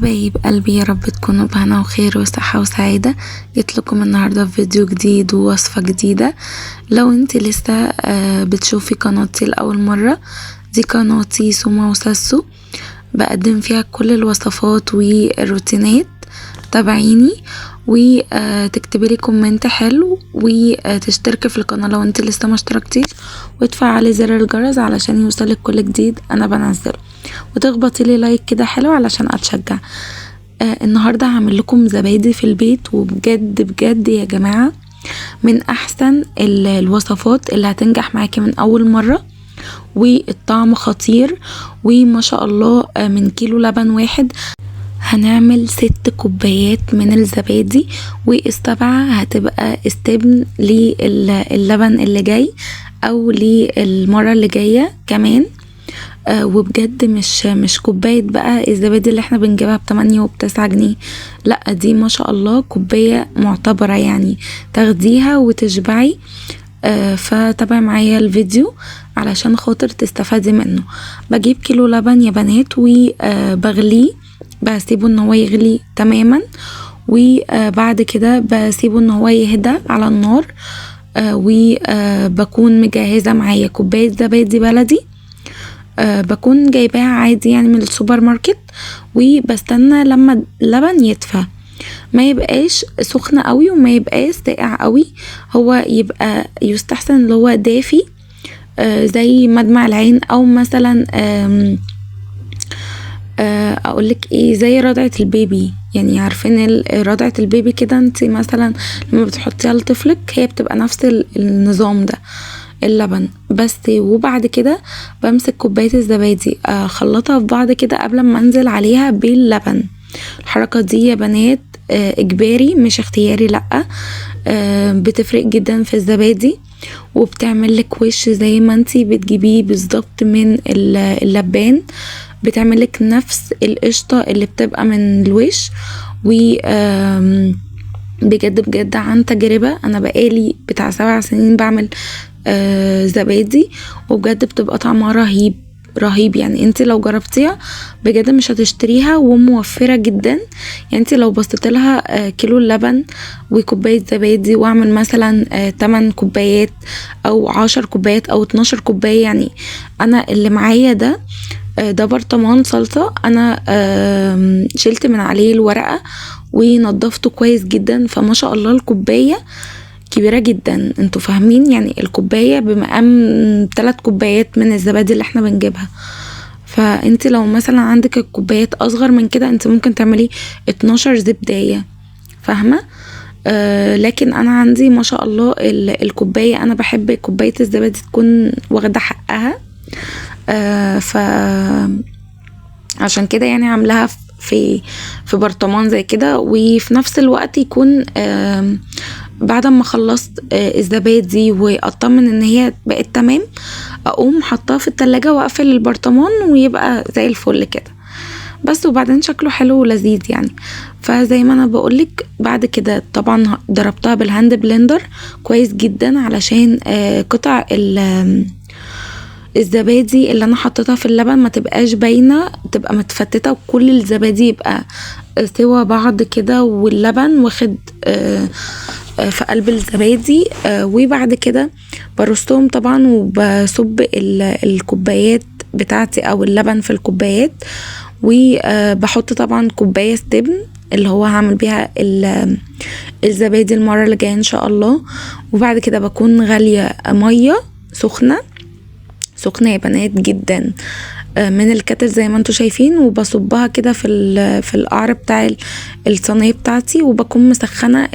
حبايب قلبي، يا رب تكونوا بهنا وخير وصحة وسعادة. جيت لكم النهاردة في فيديو جديد ووصفة جديدة. لو انت لسه بتشوفي قناتي لأول مرة، دي قناتي سوما وساسو، بقدم فيها كل الوصفات والروتينات. تابعيني وتكتبي لي كومنت حلو وتشتركي في القناة لو انت لسه ما اشتركتيش، وتفعلي زر الجرس علشان يوصلك كل جديد انا بنزله، وتخبطي لي لايك كده حلو علشان اتشجع. النهارده هعمل لكم زبادي في البيت، وبجد بجد يا جماعه من احسن الوصفات اللي هتنجح معاكي من اول مره، والطعم خطير. وما شاء الله من كيلو لبن واحد هنعمل 6 كوبايات من الزبادي، والسبعة هتبقى استبن للبن اللي جاي او للمرة اللي جاية كمان. وبجد مش كوباية بقى الزبادي اللي احنا بنجيبها ب8 وب9 جنيه، لا دي ما شاء الله كوباية معتبرة، يعني تاخديها وتشبعي. فتابعي معايا الفيديو علشان خاطر تستفادي منه. بجيب كيلو لبن يا بنات وبغليه، بسيبه ان هو يغلي تماما، وبعد كده بسيبه ان هو يهدى على النار. وبكون مجهزة معايا كوباية زبادي بلدي، بكون جايباها عادي يعني من السوبر ماركت، وبستنى لما اللبن يدفى، ما يبقاش سخن قوي وما يبقاش ساقع قوي، هو يبقى يستحسن اللي هو دافي، زي مدمع العين، او مثلا اقولك ايه، زي رضعة البيبي. يعني عارفين رضعة البيبي كده، انت مثلا لما بتحطيها لطفلك هي بتبقى نفس النظام ده اللبن بس. وبعد كده بمسك كوباية الزبادي اخلطها في بعض كده قبل ما انزل عليها باللبن. الحركة دي يا بنات اجباري مش اختياري، لا بتفرق جدا في الزبادي، وبتعمل لك وش زي ما انتي بتجيبيه بالظبط من اللبان، بتعمل لك نفس القشطة اللي بتبقى من الوش. و بجد بجد عن تجربة، انا بقالي بتاع 7 سنين بعمل زبادي، وبجد بتبقى طعمها رهيب رهيب. يعني انت لو جربتيها بجد مش هتشتريها، وموفرة جدا. يعني انت لو بصيت لها كيلو اللبن وكوباية زبادي، واعمل مثلا 8 كوبايات او 10 كوبايات او 12 كوباية، يعني انا اللي معايا ده برطمان صلصة، انا شلت من عليه الورقة ونضفته كويس جدا، فما شاء الله الكوباية كبيرة جدا. انتوا فاهمين؟ يعني الكوباية بمقام 3 كوبايات من الزبادي اللي احنا بنجيبها. فانت لو مثلا عندك الكوبايات اصغر من كده، انت ممكن تعملي 12 زبداية، فاهمة؟ لكن انا عندي ما شاء الله الكوباية، انا بحب كوباية الزبادي تكون واخدة حقها. ف عشان كده يعني عاملاها في برطمان زي كده، وفي نفس الوقت يكون بعد ما خلصت الزبادي واطمن ان هي بقت تمام، اقوم حطها في التلاجة واقفل البرطمان ويبقى زي الفل كده بس. وبعدين شكله حلو ولذيذ يعني. فزي ما انا بقولك، بعد كده طبعا ضربتها بالهاند بلندر كويس جدا علشان قطع الزبادي اللي انا حطيتها في اللبن ما تبقاش باينه، تبقى متفتته، وكل الزبادي يبقى سوا بعض كده، واللبن واخد في قلب الزبادي. وبعد كده برصهم طبعا، وبصب الكوبايات بتاعتي او اللبن في الكوبايات، وبحط طبعا كوبايه استبن اللي هو هعمل بيها الزبادي المره اللي جايه ان شاء الله. وبعد كده بكون غاليه ميه سخنه يا بنات جدا من الكتل زي ما انتوا شايفين، وبصبها كده في القعر بتاع الصينيه بتاعتي، وبكون مسخنه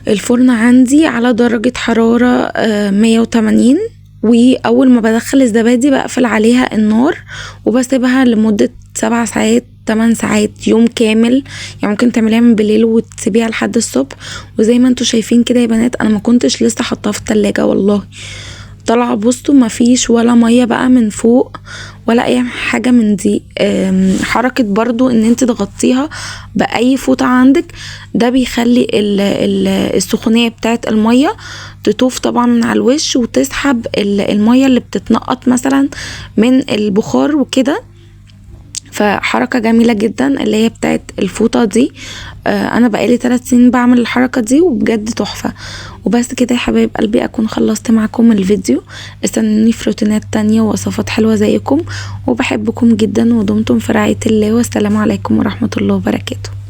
الفرن عندي على درجه حراره 180. واول ما بدخل الزبادي بقفل عليها النار، وبسيبها لمده 7 ساعات 8 ساعات، يوم كامل. يعني ممكن تعمليها من بالليل وتسيبيها لحد الصبح. وزي ما انتوا شايفين كده يا بنات، انا ما كنتش لسه حطاها في التلاجة والله، طلع بصوا ما فيش ولا مية بقى من فوق ولا اي حاجة من دي. حركة برضو ان انت تغطيها باي فوطة عندك، ده بيخلي السخونية بتاعت المية تطوف طبعا من على الوش، وتسحب المية اللي بتتنقط مثلا من البخار وكده. فحركة جميلة جدا اللي هي بتاعت الفوطة دي. انا بقالي 3 سنين بعمل الحركة دي وبجد تحفة. وبس كده يا حبايب قلبي اكون خلصت معاكم الفيديو. استنوني في روتينات تانية ووصفات حلوة زيكم، وبحبكم جدا ودمتم في رعاية الله، والسلام عليكم ورحمة الله وبركاته.